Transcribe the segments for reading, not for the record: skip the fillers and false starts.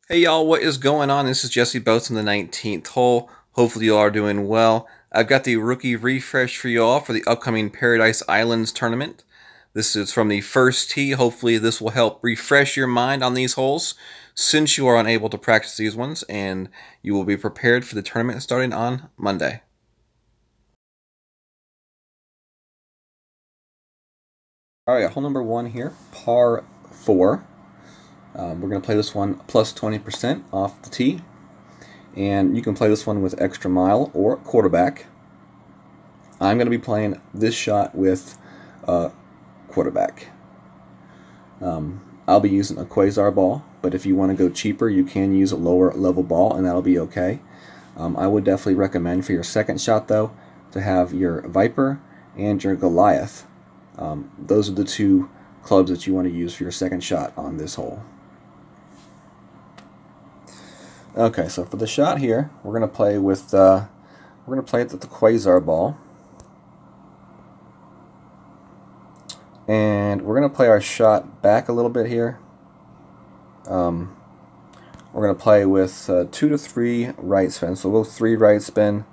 Hey y'all, what is going on? This is Jesse Boats on the 19th hole. Hopefully you all are doing well. I've got the rookie refresh for you all for the upcoming Paradise Islands tournament. This is from the first tee. Hopefully this will help refresh your mind on these holes since you are unable to practice these ones, and you will be prepared for the tournament starting on Monday. Alright, hole number 1 here, par 4. We're going to play this one plus 20% off the tee. And you can play this one with extra mile or quarterback. I'm going to be playing this shot with quarterback. I'll be using a quasar ball, but if you want to go cheaper, you can use a lower level ball, and that'll be okay. I would definitely recommend for your second shot, though, to have your Viper and your Goliath. Those are the two clubs that you want to use for your second shot on this hole. Okay, so for the shot here, we're gonna play with the quasar ball, and we're gonna play our shot back a little bit here. We're gonna play with 2 to 3 right spins, so we'll go 3 right spin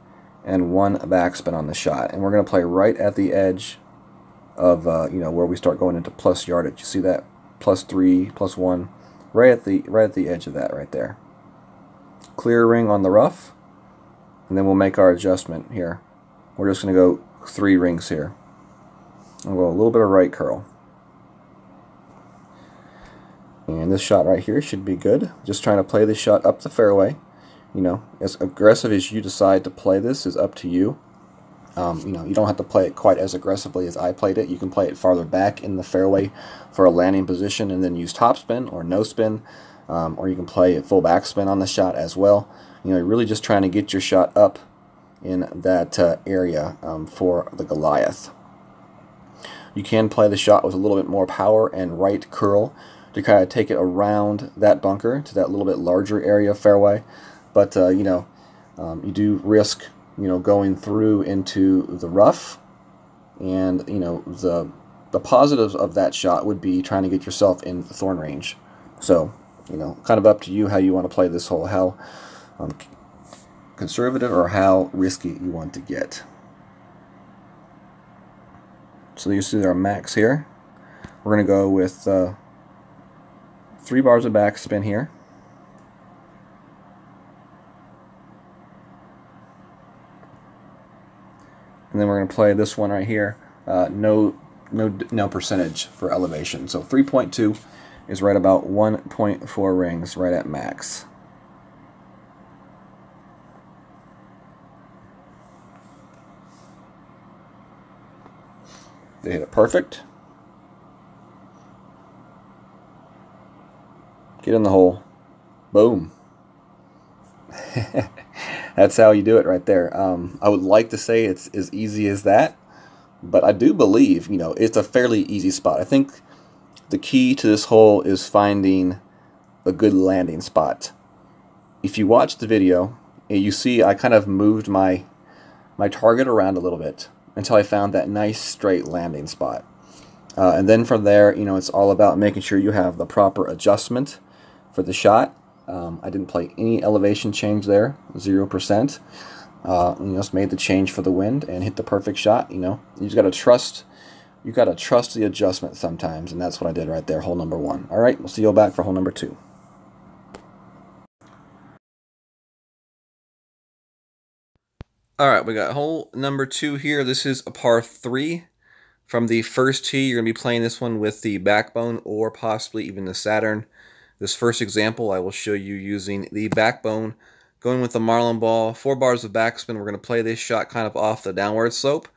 and 1 back spin on the shot, and we're gonna play right at the edge of where we start going into plus yardage. You see that +3, +1, right at the edge of that right there. Clear ring on the rough, and then we'll make our adjustment here. We're just going to go 3 rings here. I'll go a little bit of right curl. And this shot right here should be good. Just trying to play this shot up the fairway. As aggressive as you decide to play this is up to you. You don't have to play it quite as aggressively as I played it. You can play it farther back in the fairway for a landing position and then use topspin or no spin. Or you can play a full backspin on the shot as well. You're really just trying to get your shot up in that area for the Goliath. You can play the shot with a little bit more power and right curl to kind of take it around that bunker to that little bit larger area of fairway. But you do risk going through into the rough, and the positives of that shot would be trying to get yourself in thorn range. So kind of up to you how you want to play this hole, how conservative or how risky you want to get. So you see our max here. We're going to go with 3 bars of backspin here. And then we're going to play this one right here, no percentage for elevation. So 3.2 is right about 1.4 rings, right at max. They hit it perfect. Get in the hole. Boom. That's how you do it right there. I would like to say it's as easy as that, but I do believe, it's a fairly easy spot. I think the key to this hole is finding a good landing spot. If you watch the video, you see I kind of moved my target around a little bit until I found that nice straight landing spot. And then from there, it's all about making sure you have the proper adjustment for the shot. I didn't play any elevation change there, 0%. Just made the change for the wind and hit the perfect shot. You just got to trust. You got to trust the adjustment sometimes, and that's what I did right there, hole number 1. All right, we'll see you all back for hole number 2. All right, we got hole number 2 here. This is a par 3. From the first tee, you're going to be playing this one with the backbone or possibly even the Saturn. This first example, I will show you using the backbone, going with the Marlin ball, 4 bars of backspin. We're going to play this shot kind of off the downward slope,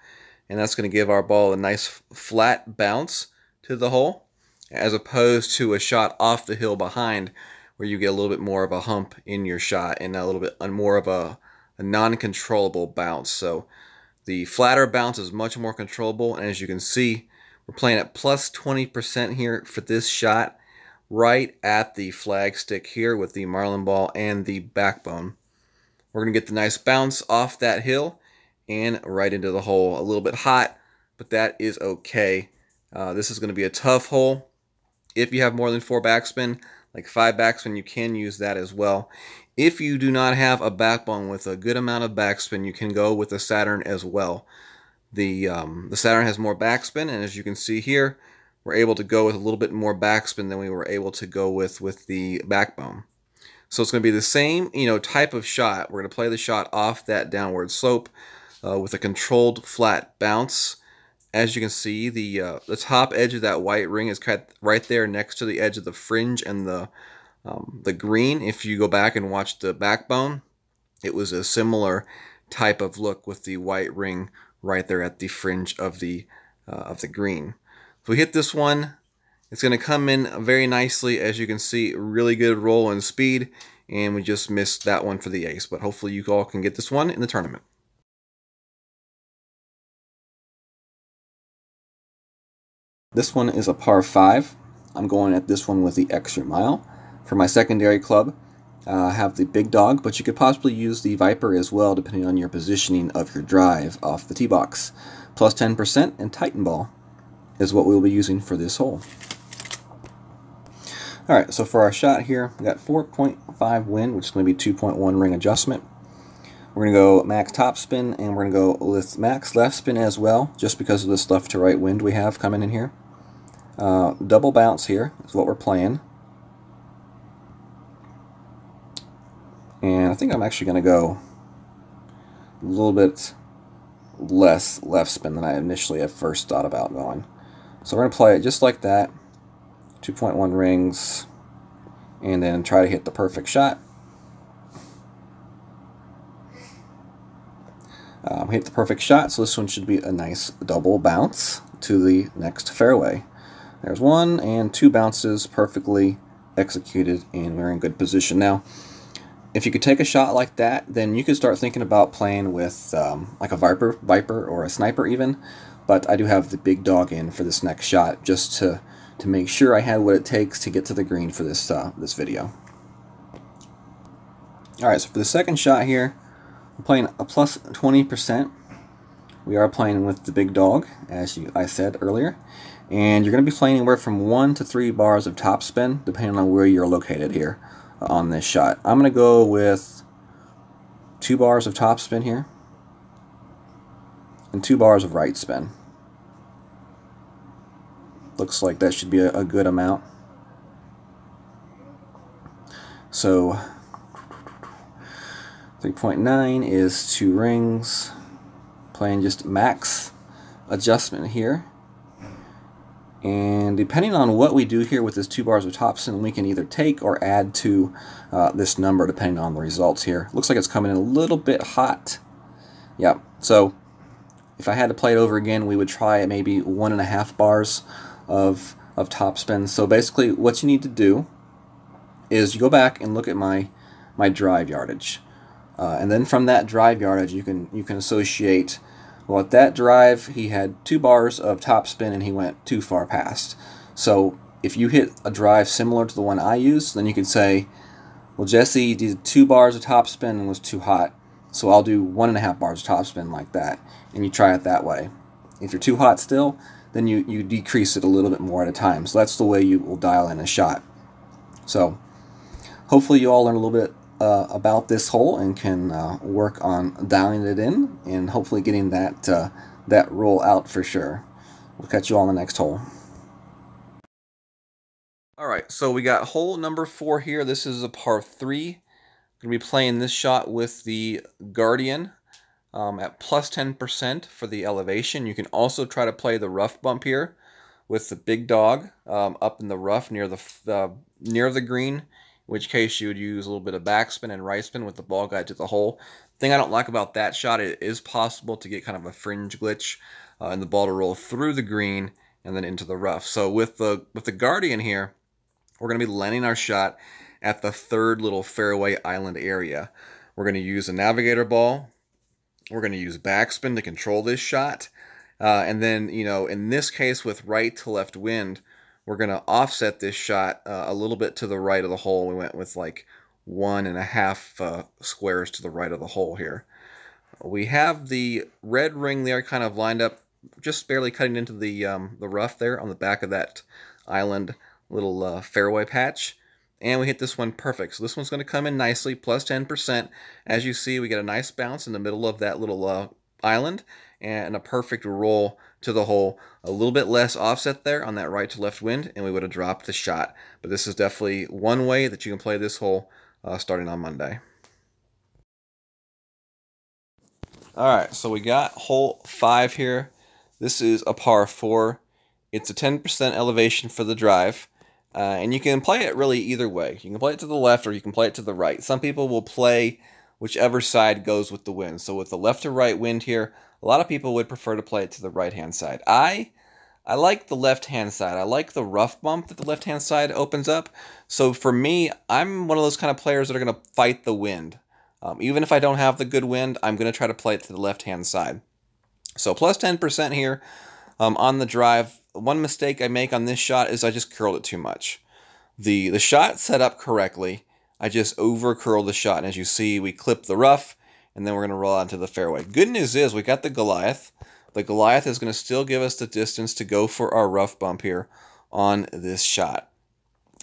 and that's going to give our ball a nice flat bounce to the hole, as opposed to a shot off the hill behind where you get a little bit more of a hump in your shot and a little bit more of a non-controllable bounce. So the flatter bounce is much more controllable, and as you can see, we're playing at plus 20% here for this shot, right at the flag stick here with the Marlin ball and the backbone. We're going to get the nice bounce off that hill and right into the hole. A little bit hot, but that is okay. This is going to be a tough hole. If you have more than 4 backspin, like 5 backspin, you can use that as well. If you do not have a backbone with a good amount of backspin, you can go with the Saturn as well. The Saturn has more backspin, and as you can see here, we're able to go with a little bit more backspin than we were able to go with the backbone. So it's going to be the same, type of shot. We're going to play the shot off that downward slope with a controlled flat bounce. As you can see, the top edge of that white ring is cut right there next to the edge of the fringe and the green. If you go back and watch the backbone, it was a similar type of look with the white ring right there at the fringe of the green. So we hit this one. It's going to come in very nicely. As you can see, really good roll and speed, and we just missed that one for the ace, but hopefully you all can get this one in the tournament. This one is a par 5. I'm going at this one with the extra mile. For my secondary club, I have the big dog, but you could possibly use the Viper as well, depending on your positioning of your drive off the tee box. Plus 10% and Titan ball is what we'll be using for this hole. Alright, so for our shot here, we got 4.5 wind, which is going to be 2.1 ring adjustment. We're going to go max top spin, and we're going to go with max left spin as well, just because of this left to right wind we have coming in here. Double bounce here is what we're playing. And I think I'm actually going to go a little bit less left spin than I initially at first thought about going. So we're going to play it just like that. 2.1 rings. And then try to hit the perfect shot. Hit the perfect shot, so this one should be a nice double bounce to the next fairway. There's 1 and 2 bounces perfectly executed, and we're in good position. Now, if you could take a shot like that, then you could start thinking about playing with like a Viper or a Sniper even, but I do have the big dog in for this next shot just to make sure I had what it takes to get to the green for this, this video. Alright, so for the second shot here, I'm playing a plus 20%. We are playing with the big dog, as I said earlier. And you're going to be playing anywhere from 1 to 3 bars of topspin, depending on where you're located here on this shot. I'm going to go with 2 bars of topspin here, and 2 bars of right spin. Looks like that should be a good amount. So 3.9 is 2 rings. Playing just max adjustment here. And depending on what we do here with this 2 bars of topspin, we can either take or add to this number depending on the results here. Looks like it's coming in a little bit hot. Yep. So if I had to play it over again, we would try maybe 1.5 bars of topspin. So basically what you need to do is you go back and look at my drive yardage. And then from that drive yardage, you can associate, well, at that drive, he had 2 bars of topspin and he went too far past. So if you hit a drive similar to the one I used, then you could say, well, Jesse did 2 bars of topspin and was too hot, so I'll do 1.5 bars of topspin like that, and you try it that way. If you're too hot still, then you decrease it a little bit more at a time. So that's the way you will dial in a shot. So hopefully you all learn a little bit about this hole and can work on dialing it in and hopefully getting that roll out for sure. We'll catch you all on the next hole. Alright, so we got hole number 4 here. This is a par 3. I'm going to be playing this shot with the Guardian at plus 10% for the elevation. You can also try to play the rough bump here with the big dog up in the rough near the green, in which case you would use a little bit of backspin and right spin with the ball guide to the hole. The thing I don't like about that shot, it is possible to get kind of a fringe glitch and the ball to roll through the green and then into the rough. So with the Guardian here, we're going to be landing our shot at the 3rd little fairway island area. We're going to use a navigator ball. We're going to use backspin to control this shot. And then, in this case with right to left wind, we're going to offset this shot a little bit to the right of the hole. We went with like 1.5 squares to the right of the hole here. We have the red ring there kind of lined up, just barely cutting into the rough there on the back of that island little fairway patch. And we hit this one perfect. So this one's going to come in nicely, plus 10%. As you see, we get a nice bounce in the middle of that little island and a perfect roll to the hole. A little bit less offset there on that right to left wind, and we would have dropped the shot. But this is definitely one way that you can play this hole starting on Monday. All right, so we got hole 5 here. This is a par 4. It's a 10% elevation for the drive. And you can play it really either way. You can play it to the left or you can play it to the right. Some people will play whichever side goes with the wind. So with the left to right wind here, a lot of people would prefer to play it to the right-hand side. I like the left-hand side. I like the rough bump that the left-hand side opens up. So for me, I'm one of those kind of players that are going to fight the wind. Even if I don't have the good wind, I'm going to try to play it to the left-hand side. So plus 10% here on the drive. One mistake I make on this shot is I just curled it too much. The shot set up correctly. I just over curled the shot. And as you see, we clip the rough, and then we're going to roll out into the fairway. Good news is we got the Goliath. The Goliath is going to still give us the distance to go for our rough bump here on this shot.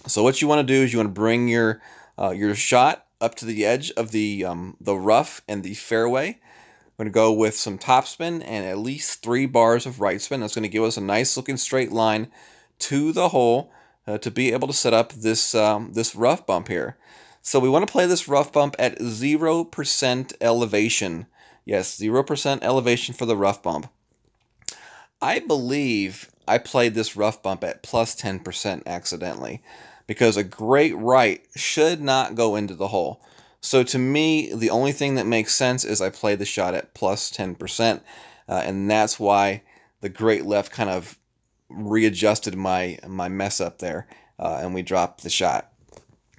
So what you want to do is you want to bring your shot up to the edge of the rough and the fairway. We're going to go with some topspin and at least 3 bars of right spin. That's going to give us a nice looking straight line to the hole to be able to set up this this rough bump here. So we want to play this rough bump at 0% elevation. Yes, 0% elevation for the rough bump. I believe I played this rough bump at plus 10% accidentally, because a great right should not go into the hole. So to me, the only thing that makes sense is I played the shot at plus 10%, and that's why the great left kind of readjusted my mess up there, and we dropped the shot.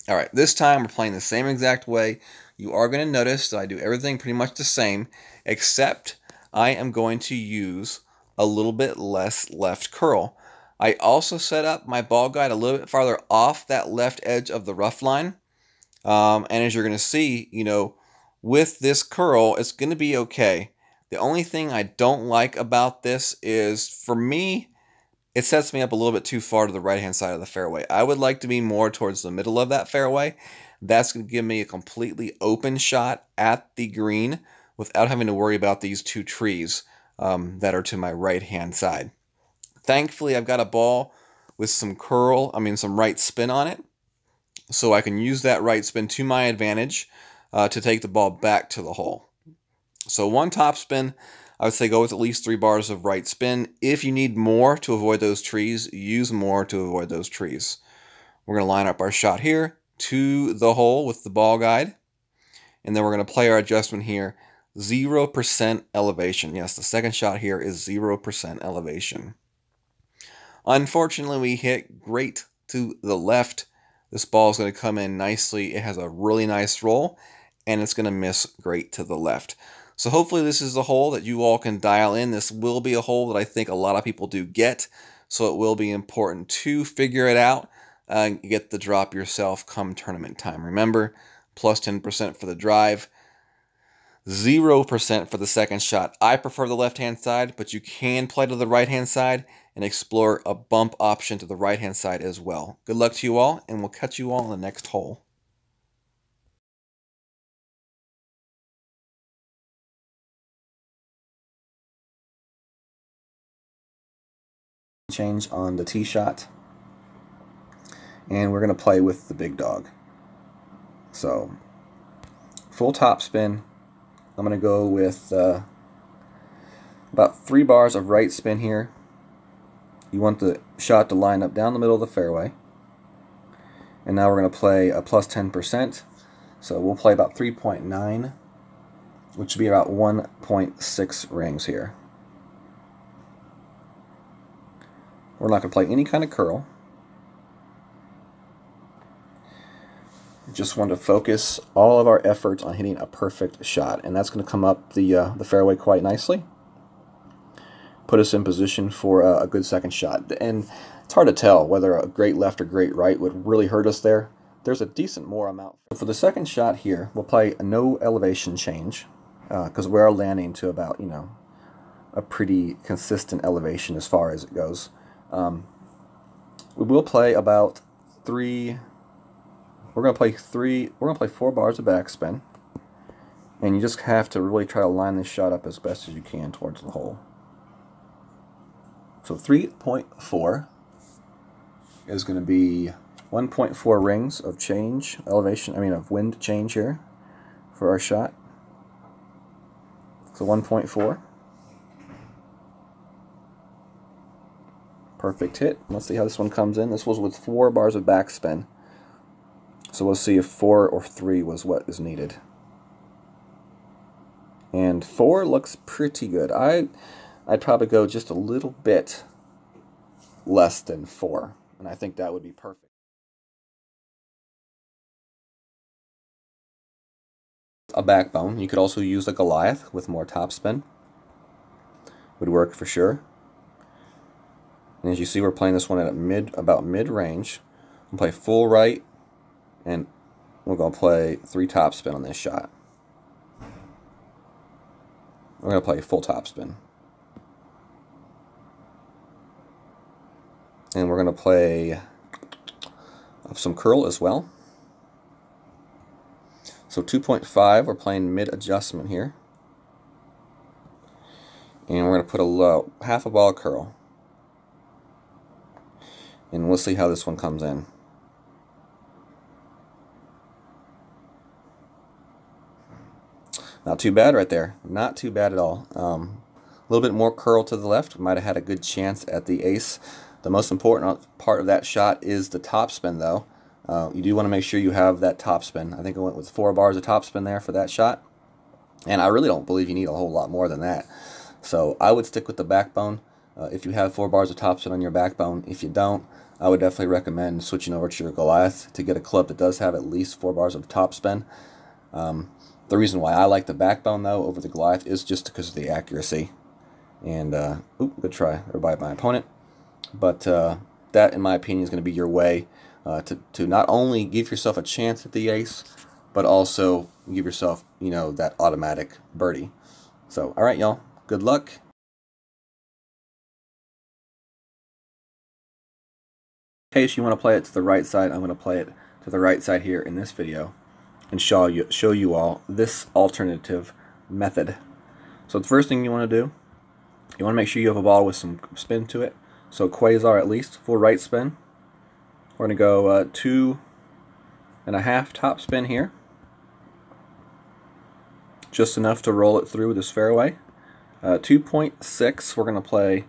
All right, this time we're playing the same exact way. You are going to notice that I do everything pretty much the same, except I am going to use a little bit less left curl. I also set up my ball guide a little bit farther off that left edge of the rough line. And as you're going to see, you know, with this curl, it's going to be okay. The only thing I don't like about this is, for me, it sets me up a little bit too far to the right-hand side of the fairway. I would like to be more towards the middle of that fairway. That's going to give me a completely open shot at the green without having to worry about these 2 trees that are to my right-hand side. Thankfully, I've got a ball with some some right spin on it, so I can use that right spin to my advantage to take the ball back to the hole. So one top spin, I would say go with at least 3 bars of right spin. If you need more to avoid those trees, use more to avoid those trees. We're going to line up our shot here to the hole with the ball guide, and then we're going to play our adjustment here, 0% elevation. Yes, the second shot here is 0% elevation. Unfortunately, we hit great to the left. This ball is going to come in nicely. It has a really nice roll, and it's going to miss great to the left. So hopefully this is the hole that you all can dial in. This will be a hole that I think a lot of people do get, so it will be important to figure it out and get the drop yourself come tournament time. Remember, plus 10% for the drive, 0% for the second shot. I prefer the left-hand side, but you can play to the right-hand side and explore a bump option to the right-hand side as well. Good luck to you all, and we'll catch you all in the next hole. Change on the tee shot, and we're going to play with the big dog. So full top spin. I'm going to go with about 3 bars of right spin here. You want the shot to line up down the middle of the fairway. And now we're going to play a plus 10%. So we'll play about 3.9, which would be about 1.6 rings here. We're not going to play any kind of curl. Just want to focus all of our efforts on hitting a perfect shot, and that's going to come up the fairway quite nicely. Put us in position for a good second shot. And it's hard to tell whether a great left or great right would really hurt us there. There's a decent more amount. For the second shot here, we'll play a no elevation change because we are landing to about, you know, a pretty consistent elevation as far as it goes. We will play about 3 we're gonna play 4 bars of backspin, and you just have to really try to line this shot up as best as you can towards the hole. So 3.4 is going to be 1.4 rings of change, of wind change here for our shot. So 1.4. Perfect hit. Let's see how this one comes in. This was with 4 bars of backspin. So we'll see if 4 or 3 was what is needed. And 4 looks pretty good. I'd probably go just a little bit less than 4, and I think that would be perfect. A backbone. You could also use a Goliath with more topspin. Would work for sure. And as you see, we're playing this one at about mid-range. We'll play full right, and we're going to play 3 topspin on this shot. We're going to play full topspin. And we're going to play some curl as well. So 2.5, we're playing mid-adjustment here. And we're going to put a half a ball of curl. And we'll see how this one comes in. Not too bad right there. Not too bad at all. A little bit more curl to the left. Might have had a good chance at the ace. The most important part of that shot is the topspin, though. You do want to make sure you have that topspin. I think I went with 4 bars of topspin there for that shot. And I really don't believe you need a whole lot more than that. So I would stick with the backbone if you have 4 bars of topspin on your backbone. If you don't, I would definitely recommend switching over to your Goliath to get a club that does have at least 4 bars of topspin. The reason why I like the backbone, though, over the Goliath is just because of the accuracy. And, good try there by my opponent. But that, in my opinion, is going to be your way to not only give yourself a chance at the ace, but also give yourself, that automatic birdie. So, all right, y'all. Good luck. In case you want to play it to the right side, I'm going to play it to the right side here in this video and show you all this alternative method. So the first thing you want to do, you want to make sure you have a ball with some spin to it. So quasar at least, full right spin. We're going to go 2.5 top spin here. Just enough to roll it through this fairway. 2.6, we're going to play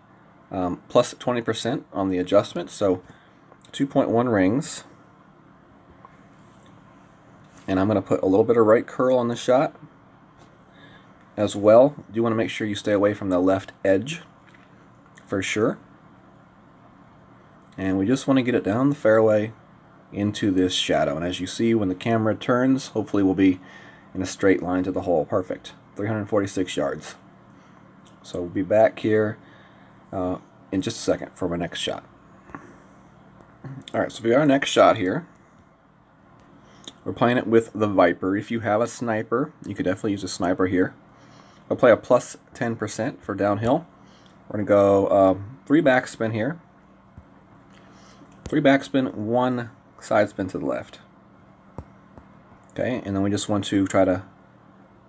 plus 20% on the adjustment, so 2.1 rings. And I'm going to put a little bit of right curl on the shot as well. You want to make sure you stay away from the left edge for sure. And we just want to get it down the fairway into this shadow. And as you see, when the camera turns, hopefully we'll be in a straight line to the hole. Perfect. 346 yards. So we'll be back here in just a second for my next shot. Alright, so we got our next shot here. We're playing it with the Viper. If you have a sniper, you could definitely use a sniper here. I'll play a plus 10% for downhill. We're going to go 3 backspin here. 3 backspin, 1 side spin to the left. Okay, and then we just want to try to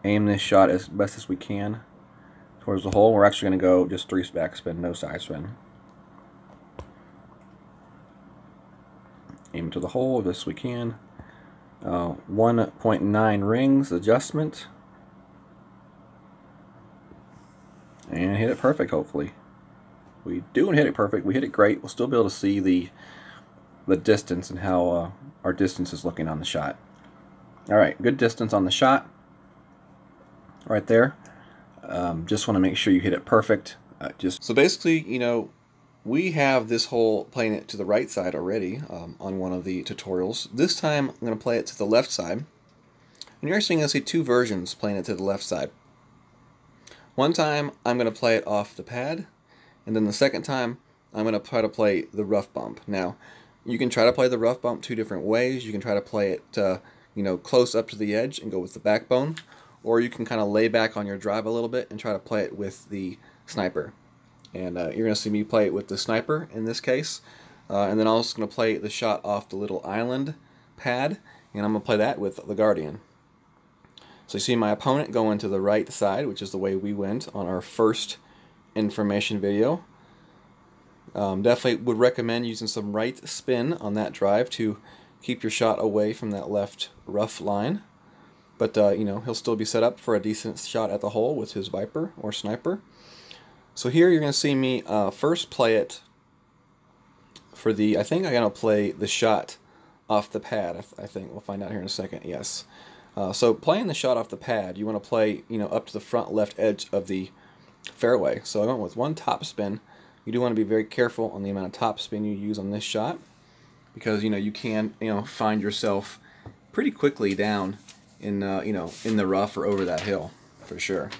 aim this shot as best as we can towards the hole. We're actually going to go just 3 backspin, no side spin. Aim to the hole as best as we can. 1.9 rings adjustment. And hit it perfect, hopefully. We do hit it perfect. We hit it great. We'll still be able to see the distance and how our distance is looking on the shot. Alright, good distance on the shot. Right there. Just want to make sure you hit it perfect. So basically, we have this hole playing it to the right side already on one of the tutorials. This time I'm going to play it to the left side. And you're actually going to see 2 versions playing it to the left side. One time I'm going to play it off the pad, and then the second time I'm going to try to play the rough bump. Now, you can try to play the rough bump 2 different ways. You can try to play it close up to the edge and go with the backbone, or you can kind of lay back on your drive a little bit and try to play it with the sniper. And you're going to see me play it with the sniper in this case. And then I'm also going to play the shot off the little island pad. and I'm going to play that with the Guardian. So you see my opponent going to the right side, which is the way we went on our first information video. Definitely would recommend using some right spin on that drive to keep your shot away from that left rough line. But, you know, he'll still be set up for a decent shot at the hole with his Viper or Sniper. So here you're going to see me first play it for the, I think I'm going to play the shot off the pad. I think we'll find out here in a second. Yes. So playing the shot off the pad, you want to play, you know, up to the front left edge of the fairway. So I went with one top spin. You do want to be very careful on the amount of top spin you use on this shot, because, you know, you can, you know, find yourself pretty quickly down in, you know, in the rough or over that hill for sure.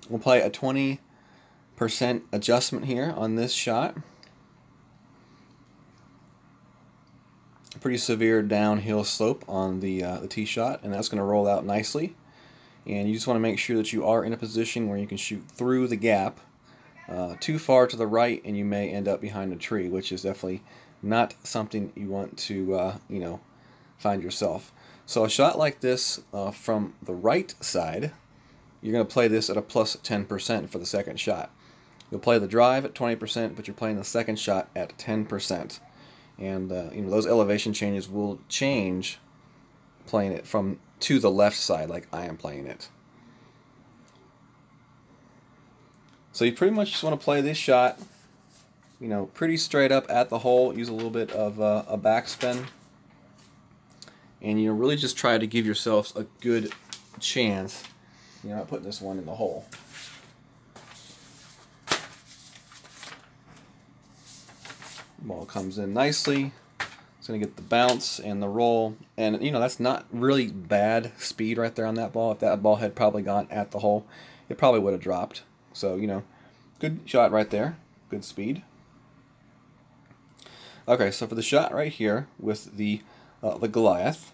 We'll play a 20% adjustment here on this shot. A pretty severe downhill slope on the tee shot, and that's going to roll out nicely. And you just want to make sure that you are in a position where you can shoot through the gap. Too far to the right and you may end up behind a tree, which is definitely not something you want to you know, find yourself. So a shot like this from the right side, you're going to play this at a plus 10% for the second shot. You'll play the drive at 20%, but you're playing the second shot at 10%. And you know, those elevation changes will change playing it from to the left side like I am playing it. So you pretty much just want to play this shot, you know, pretty straight up at the hole. Use a little bit of a backspin, and you know, really just try to give yourselves a good chance, you know, at putting this one in the hole. Ball comes in nicely. It's going to get the bounce and the roll, and you know, that's not really bad speed right there on that ball. If that ball had probably gone at the hole, it probably would have dropped. So, you know, good shot right there, good speed. Okay, so for the shot right here with the Goliath,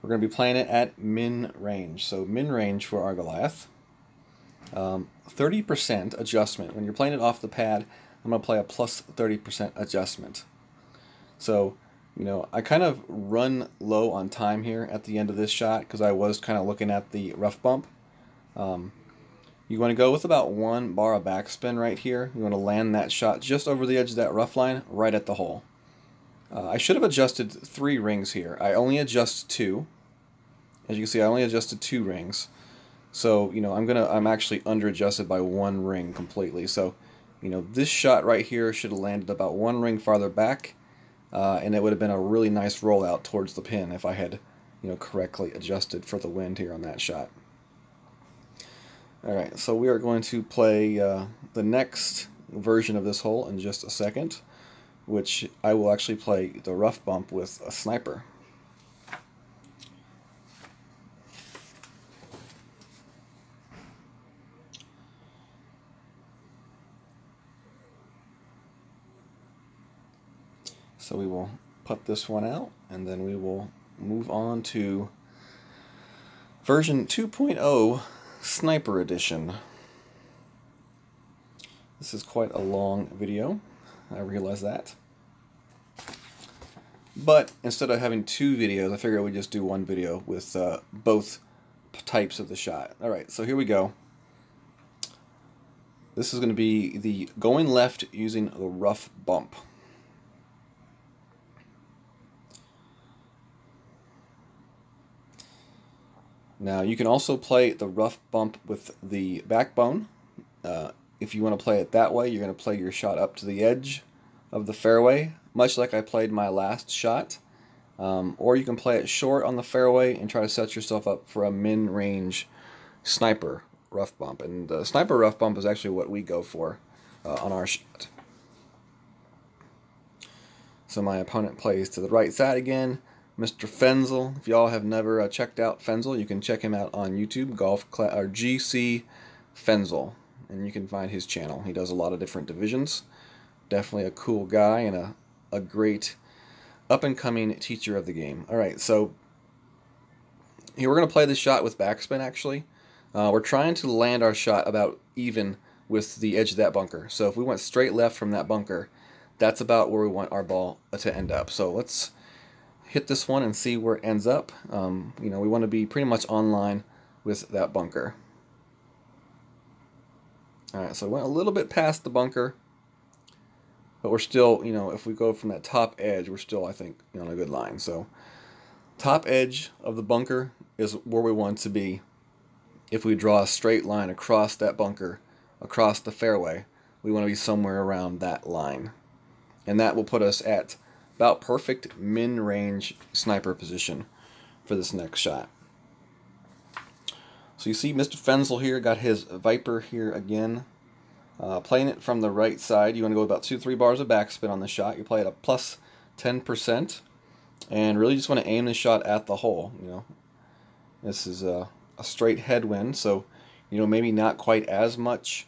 we're going to be playing it at min range. So min range for our Goliath. 30% adjustment. When you're playing it off the pad, I'm going to play a plus 30% adjustment. So, you know, I kind of run low on time here at the end of this shot because I was kind of looking at the rough bump. You want to go with about 1 bar of backspin right here. You want to land that shot just over the edge of that rough line, right at the hole. I should have adjusted 3 rings here. I only adjust 2. As you can see, I only adjusted 2 rings. So, you know, I'm actually under adjusted by 1 ring completely. So, you know, this shot right here should have landed about 1 ring farther back, and it would have been a really nice rollout towards the pin if I had, you know, correctly adjusted for the wind here on that shot. All right, so we are going to play the next version of this hole in just a second, which I will actually play the rough bump with a Sniper. So we will put this one out, and then we will move on to version 2.0 Sniper Edition. This is quite a long video, I realize that. But instead of having 2 videos, I figured I would just do 1 video with both types of the shot. Alright, so here we go. This is going to be the going left using the rough bump. Now you can also play the rough bump with the backbone. If you want to play it that way, you're going to play your shot up to the edge of the fairway, much like I played my last shot. Or you can play it short on the fairway and try to set yourself up for a min-range Sniper rough bump. And the Sniper rough bump is actually what we go for on our shot. So my opponent plays to the right side again. Mr. Fenzel. If y'all have never checked out Fenzel, you can check him out on YouTube, or GC Fenzel, and you can find his channel. He does a lot of different divisions. Definitely a cool guy and a great up-and-coming teacher of the game. Alright, so here we're going to play this shot with backspin, actually. We're trying to land our shot about even with the edge of that bunker. So if we went straight left from that bunker, that's about where we want our ball to end up. So let's hit this one and see where it ends up. We want to be pretty much on line with that bunker. Alright, so I went a little bit past the bunker, but we're still, if we go from that top edge, we're still, I think, on a good line. So top edge of the bunker is where we want to be. If we draw a straight line across that bunker, across the fairway, we want to be somewhere around that line. And that will put us at about perfect min-range sniper position for this next shot. So you see Mr. Fenzel here got his Viper here again. Playing it from the right side, you want to go about 2-3 bars of backspin on the shot. You play it a plus 10%. And really just want to aim the shot at the hole. This is a straight headwind, so maybe not quite as much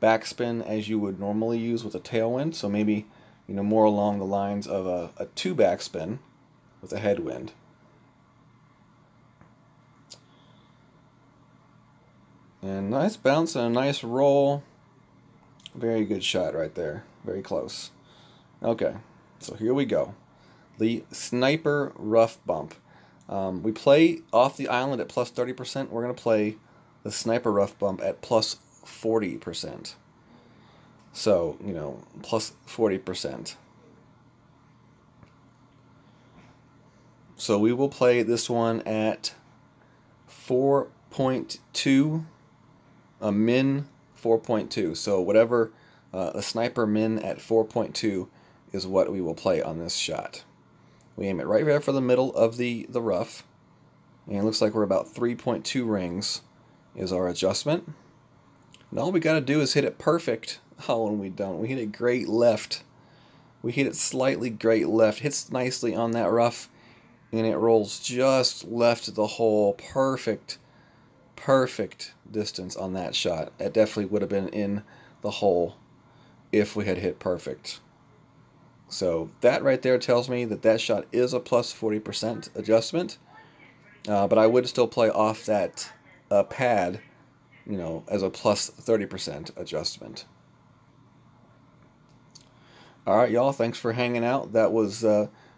backspin as you would normally use with a tailwind. So maybe more along the lines of a 2 backspin with a headwind. And nice bounce and a nice roll. Very good shot right there. Very close. Okay, so here we go. The sniper rough bump. We play off the island at plus 30%. We're going to play the sniper rough bump at plus 40%. So, plus 40%. So we will play this one at 4.2, a min 4.2. So whatever a sniper min at 4.2 is what we will play on this shot. We aim it right there for the middle of the rough. And it looks like we're about 3.2 rings is our adjustment. And all we got to do is hit it perfect. Oh, and we don't. We hit it great left. We hit it slightly great left. Hits nicely on that rough. And it rolls just left of the hole. Perfect. Perfect distance on that shot. It definitely would have been in the hole if we had hit perfect. So that right there tells me that that shot is a plus 40% adjustment. But I would still play off that pad, as a plus 30% adjustment. Alright, y'all, thanks for hanging out. That was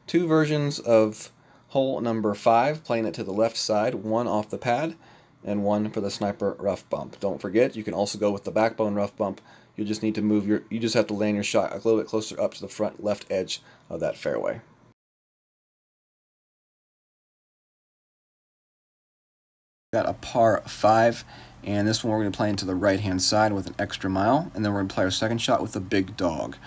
2 versions of hole number 5, playing it to the left side, 1 off the pad, and 1 for the sniper rough bump. Don't forget, you can also go with the backbone rough bump. You just need to you just have to land your shot a little bit closer up to the front left edge of that fairway. Got a par 5, and this one we're going to play into the right hand side with an extra mile, and then we're going to play our second shot with the big dog.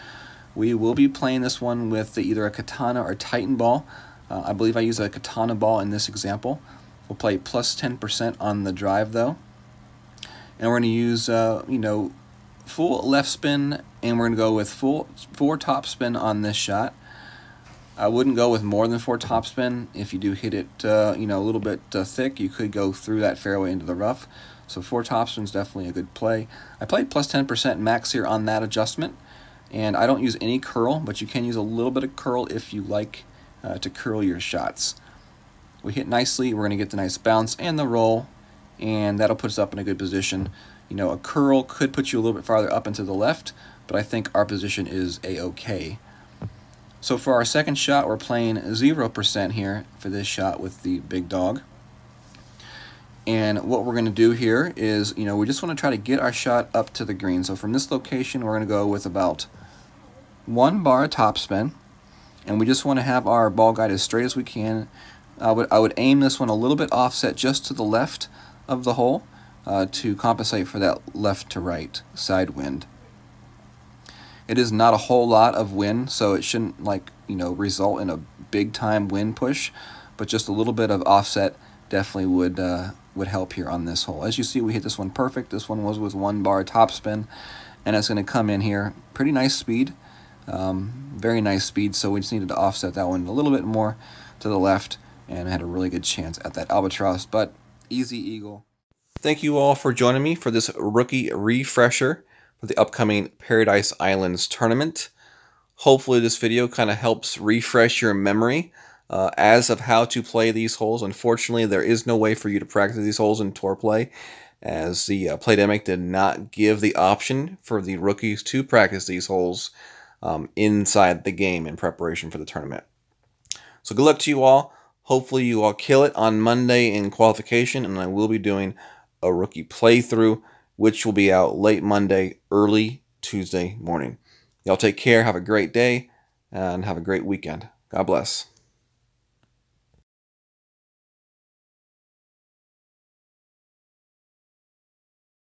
We will be playing this one with either a katana or Titan ball. I believe I use a katana ball in this example. We'll play plus 10% on the drive though, and we're going to use full left spin, and we're going to go with 4 top spin on this shot. I wouldn't go with more than 4 top spin. If you do hit it, a little bit thick, you could go through that fairway into the rough. So 4 top spin is definitely a good play. I played plus 10% max here on that adjustment, and I don't use any curl, but you can use a little bit of curl if you like to curl your shots. We hit nicely. We're going to get the nice bounce and the roll, and that'll put us up in a good position. A curl could put you a little bit farther up and to the left, but I think our position is a-okay. So for our second shot, we're playing 0% here for this shot with the big dog. And what we're going to do here is, we just want to try to get our shot up to the green. So from this location, we're going to go with about 1 bar top spin, and we just want to have our ball guide as straight as we can. I would aim this one a little bit offset just to the left of the hole to compensate for that left to right side wind. It is not a whole lot of wind, so it shouldn't result in a big time wind push, but just a little bit of offset definitely would help here on this hole. As you see, we hit this one perfect. This one was with 1 bar top spin, and it's going to come in here. Pretty nice speed, very nice speed, so we just needed to offset that one a little bit more to the left, and had a really good chance at that albatross, but easy eagle. Thank you all for joining me for this rookie refresher for the upcoming Paradise Islands Tournament. Hopefully this video kind of helps refresh your memory as of how to play these holes. Unfortunately, there is no way for you to practice these holes in tour play, as the Playdemic did not give the option for the rookies to practice these holes inside the game in preparation for the tournament. So good luck to you all. Hopefully you all kill it on Monday in qualification, and I will be doing a rookie playthrough, which will be out late Monday, early Tuesday morning. Y'all take care, have a great day, and have a great weekend. God bless.